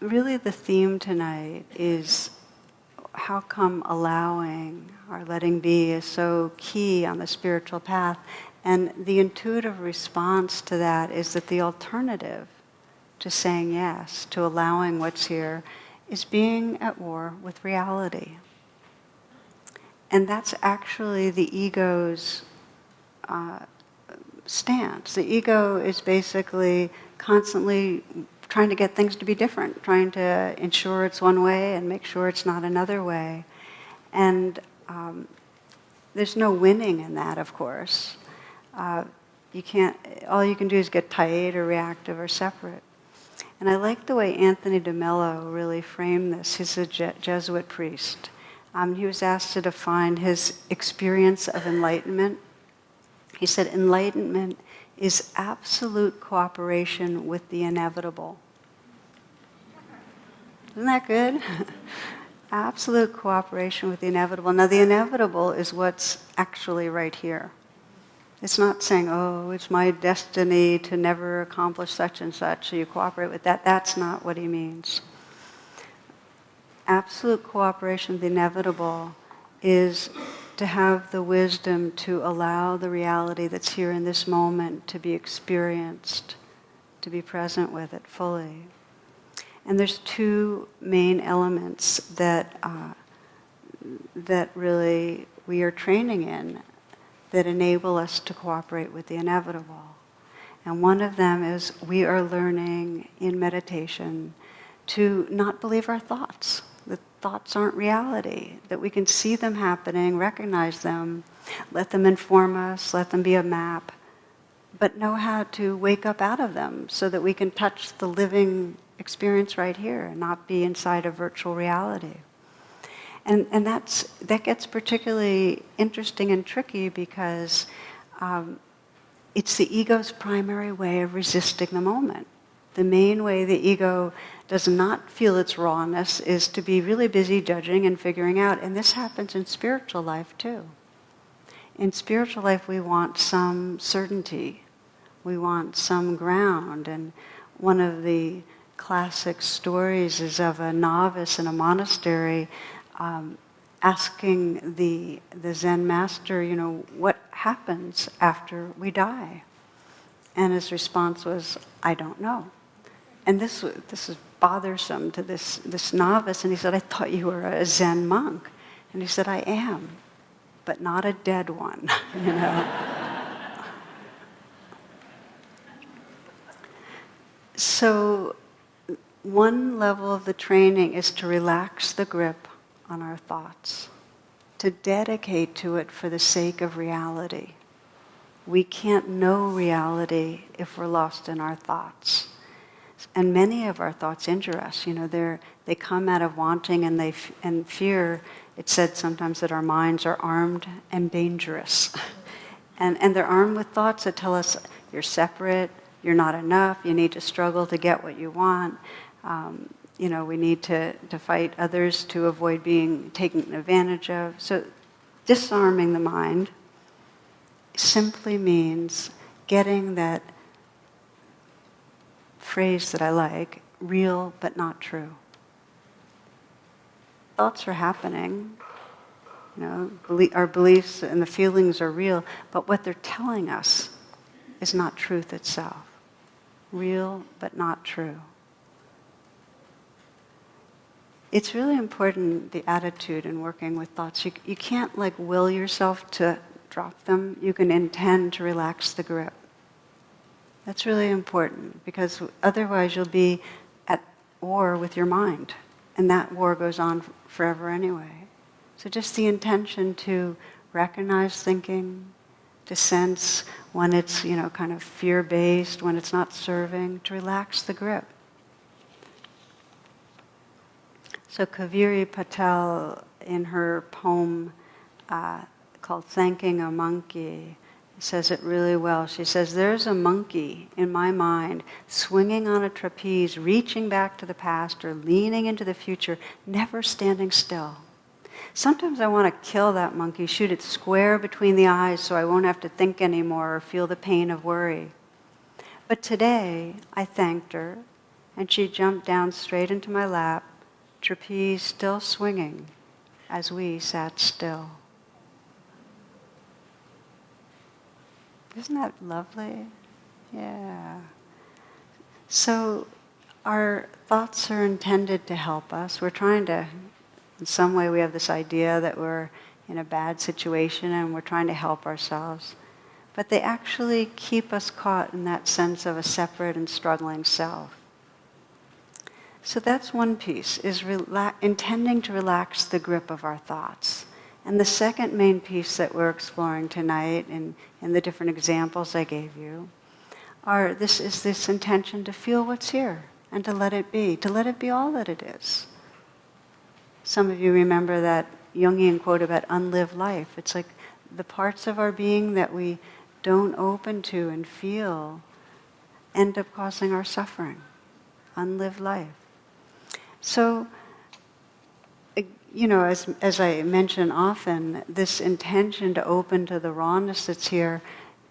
really the theme tonight is how come allowing or letting be is so key on the spiritual path. And the intuitive response to that is that the alternative to saying yes, to allowing what's here, is being at war with reality. And that's actually the ego's stance. The ego is basically constantly trying to get things to be different, trying to ensure it's one way and make sure it's not another way. And there's no winning in that, of course. You can't, all you can do is get tight or reactive or separate. And I like the way Anthony de Mello really framed this. He's a Jesuit priest. He was asked to define his experience of enlightenment. He said, enlightenment is absolute cooperation with the inevitable. Isn't that good? Absolute cooperation with the inevitable. Now, the inevitable is what's actually right here. It's not saying, oh, it's my destiny to never accomplish such and such, so you cooperate with that. That's not what he means. Absolute cooperation with the inevitable is to have the wisdom to allow the reality that's here in this moment to be experienced, to be present with it fully. And there's two main elements that really we are training in that enable us to cooperate with the inevitable. And one of them is we are learning in meditation to not believe our thoughts. That thoughts aren't reality, that we can see them happening, recognize them, let them inform us, let them be a map, but know how to wake up out of them so that we can touch the living experience right here and not be inside a virtual reality. And that gets particularly interesting and tricky because it's the ego's primary way of resisting the moment. The main way the ego does not feel its rawness is to be really busy judging and figuring out. And this happens in spiritual life too. In spiritual life we want some certainty. We want some ground. And one of the classic stories is of a novice in a monastery asking the Zen master, what happens after we die? And his response was, I don't know. And this is bothersome to this novice. And he said, I thought you were a Zen monk. And he said, I am, but not a dead one, So one level of the training is to relax the grip on our thoughts, to dedicate to it for the sake of reality. We can't know reality if we're lost in our thoughts. And many of our thoughts injure us. They come out of wanting and fear. It's said sometimes that our minds are armed and dangerous. and they're armed with thoughts that tell us you're separate, you're not enough, you need to struggle to get what you want. We need to fight others to avoid being taken advantage of. So disarming the mind simply means getting that phrase that I like, real but not true. Thoughts are happening, our beliefs and the feelings are real, but what they're telling us is not truth itself. Real but not true. It's really important, the attitude in working with thoughts. You can't will yourself to drop them. You can intend to relax the grip. That's really important because otherwise you'll be at war with your mind. And that war goes on forever anyway. So just the intention to recognize thinking, to sense when it's, kind of fear-based, when it's not serving, to relax the grip. So Kaveri Patel, in her poem called Thanking a Monkey, says it really well. She says, there's a monkey in my mind swinging on a trapeze, reaching back to the past or leaning into the future, never standing still. Sometimes I want to kill that monkey, shoot it square between the eyes so I won't have to think anymore or feel the pain of worry. But today, I thanked her And she jumped down straight into my lap, trapeze still swinging as we sat still. Isn't that lovely? Yeah. So our thoughts are intended to help us. We're trying to, in some way we have this idea that we're in a bad situation and we're trying to help ourselves. But they actually keep us caught in that sense of a separate and struggling self. So that's one piece, is intending to relax the grip of our thoughts. And the second main piece that we're exploring tonight in the different examples I gave you is this intention to feel what's here and to let it be all that it is. Some of you remember that Jungian quote about unlived life. It's like the parts of our being that we don't open to and feel end up causing our suffering. Unlived life. So, as I mention often, this intention to open to the rawness that's here,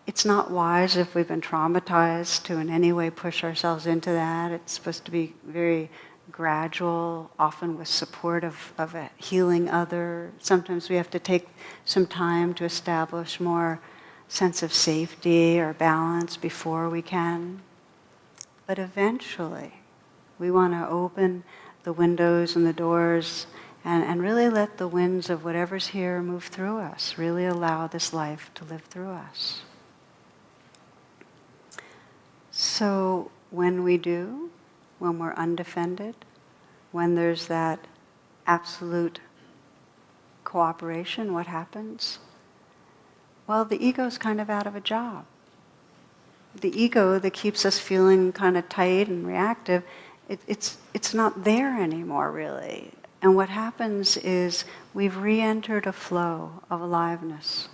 it's not wise if we've been traumatized to in any way push ourselves into that. It's supposed to be very gradual, often with support of a healing other. Sometimes we have to take some time to establish more sense of safety or balance before we can. But eventually, we want to open the windows and the doors and really let the winds of whatever's here move through us, really allow this life to live through us. So when we do, when we're undefended, when there's that absolute cooperation, what happens? Well, the ego's kind of out of a job. The ego that keeps us feeling kind of tight and reactive, it's not there anymore, really. And what happens is we've re-entered a flow of aliveness.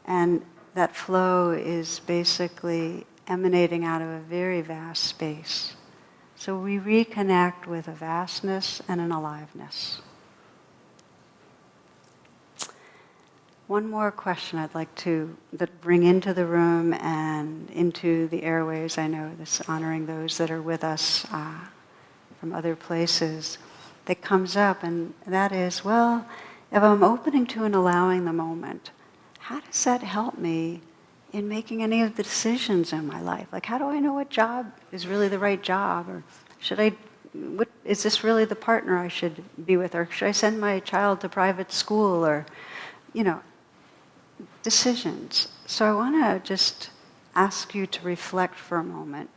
And that flow is basically emanating out of a very vast space. So we reconnect with a vastness and an aliveness. One more question I'd like to bring into the room and into the airways. I know this honoring those that are with us from other places that comes up, and that is, well, if I'm opening to and allowing the moment, how does that help me in making any of the decisions in my life? Like, how do I know what job is really the right job? Or is this really the partner I should be with? Or should I send my child to private school? Or, decisions. So I want to just ask you to reflect for a moment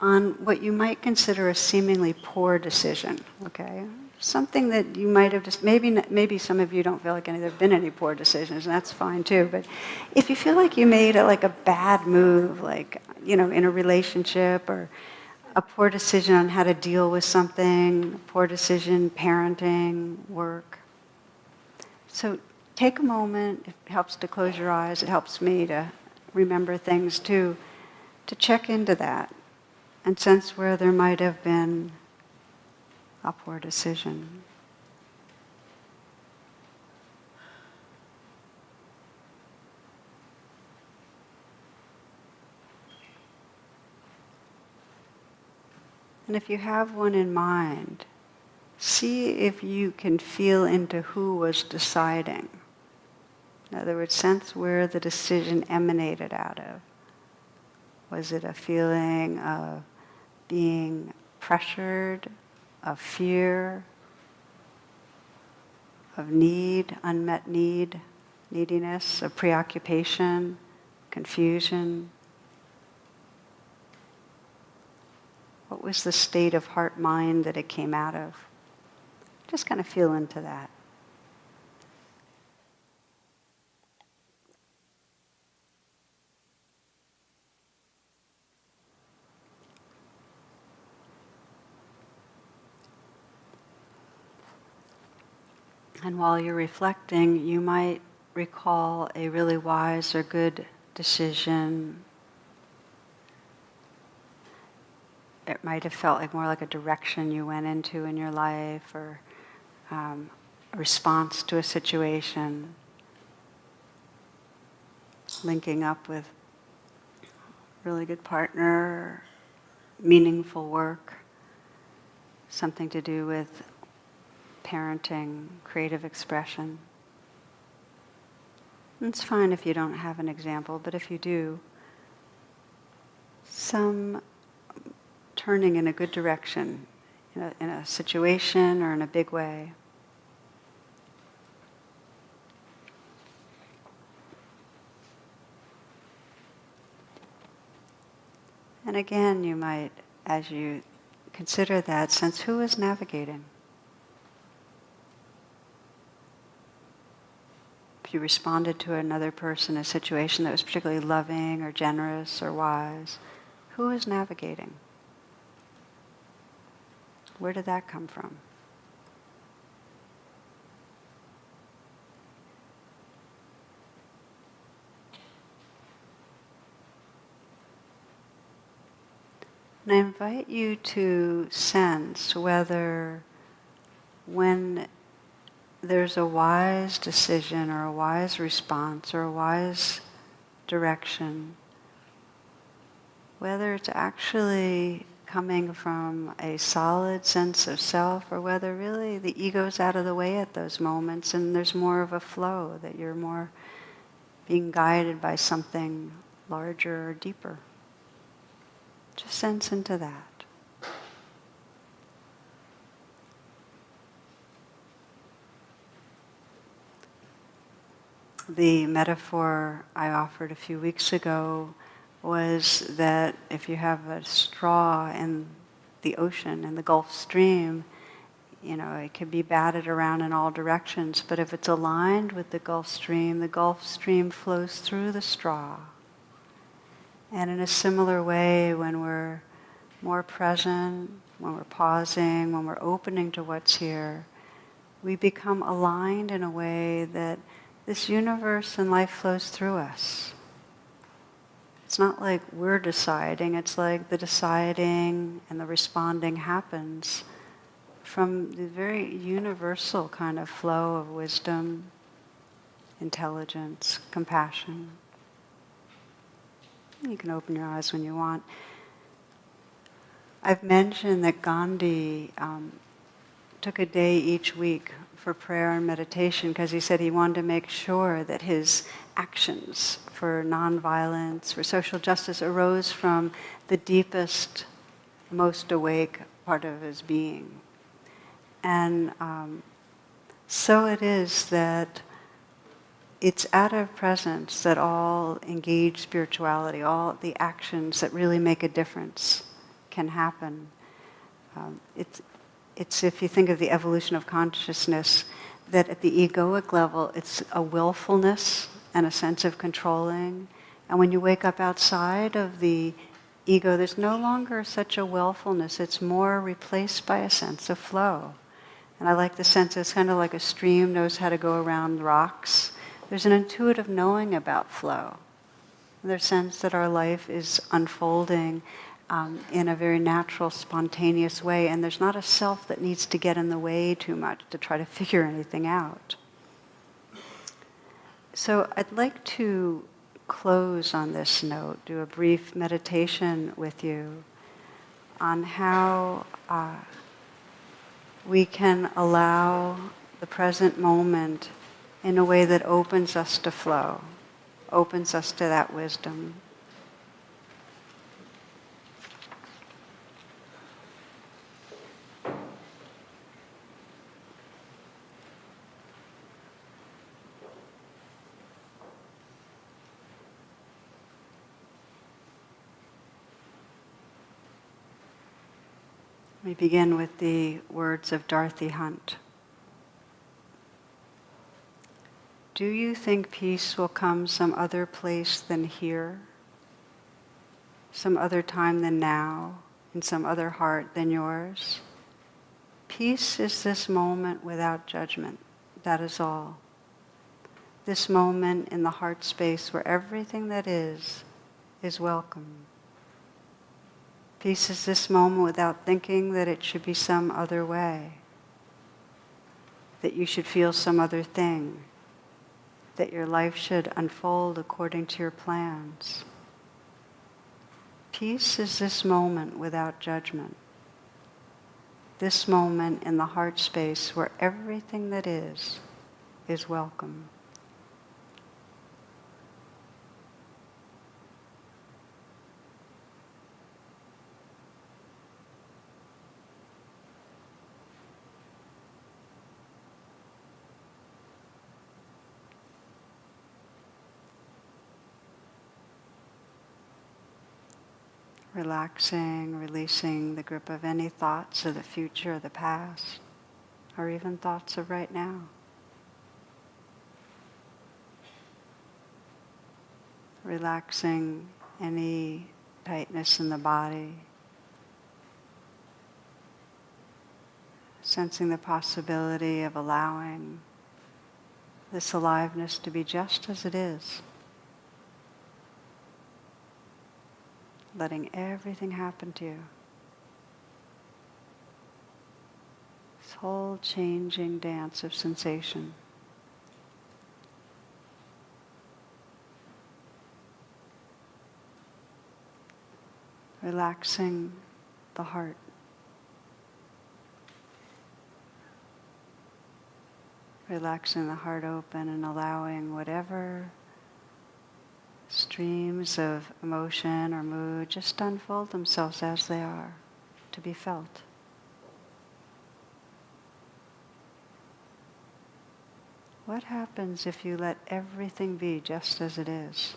on what you might consider a seemingly poor decision, okay? Something that you might have just, maybe some of you don't feel like there have been any poor decisions, and that's fine too, but if you feel like you made a bad move, in a relationship, or a poor decision on how to deal with something, a poor decision, parenting, work. So take a moment. It helps to close your eyes. It helps me to remember things too, to check into that and sense where there might have been a poor decision. And if you have one in mind, see if you can feel into who was deciding. In other words, sense where the decision emanated out of. Was it a feeling of being pressured, of fear, of need, unmet need, neediness, of preoccupation, confusion? What was the state of heart-mind that it came out of? Just kind of feel into that. And while you're reflecting, you might recall a really wise or good decision. It might have felt more like a direction you went into in your life, or a response to a situation, linking up with a really good partner, meaningful work, something to do with parenting, creative expression. It's fine if you don't have an example, but if you do, some turning in a good direction, in a situation or in a big way. And again, you might, as you consider that, sense who is navigating. If you responded to another person, a situation that was particularly loving or generous or wise, who is navigating? Where did that come from? And I invite you to sense whether when there's a wise decision or a wise response or a wise direction, whether it's actually coming from a solid sense of self or whether really the ego's out of the way at those moments and there's more of a flow, that you're more being guided by something larger or deeper. Just sense into that. The metaphor I offered a few weeks ago was that if you have a straw in the ocean, in the Gulf Stream, it can be batted around in all directions, but if it's aligned with the Gulf Stream flows through the straw. And in a similar way, when we're more present, when we're pausing, when we're opening to what's here, we become aligned in a way that this universe and life flows through us. It's not like we're deciding, it's like the deciding and the responding happens from the very universal kind of flow of wisdom, intelligence, compassion. You can open your eyes when you want. I've mentioned that Gandhi took a day each week for prayer and meditation because he said he wanted to make sure that his actions for nonviolence, for social justice, arose from the deepest, most awake part of his being. And so it is that it's out of presence that all engaged spirituality, all the actions that really make a difference can happen. It's if you think of the evolution of consciousness, that at the egoic level, it's a willfulness and a sense of controlling. And when you wake up outside of the ego, there's no longer such a willfulness. It's more replaced by a sense of flow. And I like the sense it's kind of like a stream knows how to go around rocks. There's an intuitive knowing about flow. There's a sense that our life is unfolding in a very natural, spontaneous way, and there's not a self that needs to get in the way too much to try to figure anything out. So I'd like to close on this note, do a brief meditation with you on how we can allow the present moment in a way that opens us to flow, opens us to that wisdom. We begin with the words of Dorothy Hunt. Do you think peace will come some other place than here? Some other time than now? In some other heart than yours? Peace is this moment without judgment. That is all. This moment in the heart space where everything that is welcome. Peace is this moment without thinking that it should be some other way, that you should feel some other thing, that your life should unfold according to your plans. Peace is this moment without judgment. This moment in the heart space where everything that is welcome. Relaxing, releasing the grip of any thoughts of the future or the past, or even thoughts of right now. Relaxing any tightness in the body. Sensing the possibility of allowing this aliveness to be just as it is. Letting everything happen to you. This whole changing dance of sensation. Relaxing the heart. Relaxing the heart open and allowing whatever streams of emotion or mood just unfold themselves as they are, to be felt. What happens if you let everything be just as it is?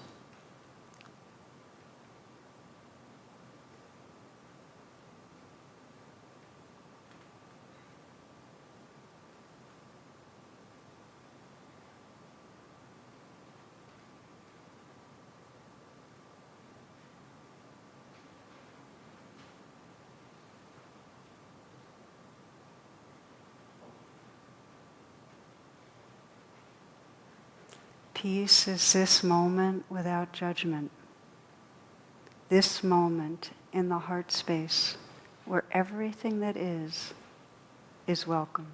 Peace is this moment without judgment. This moment in the heart space where everything that is welcome.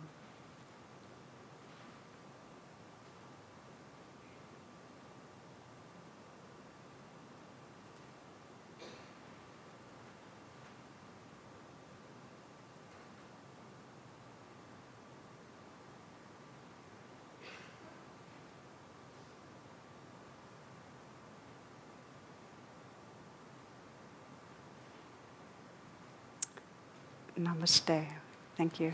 Namaste. Thank you.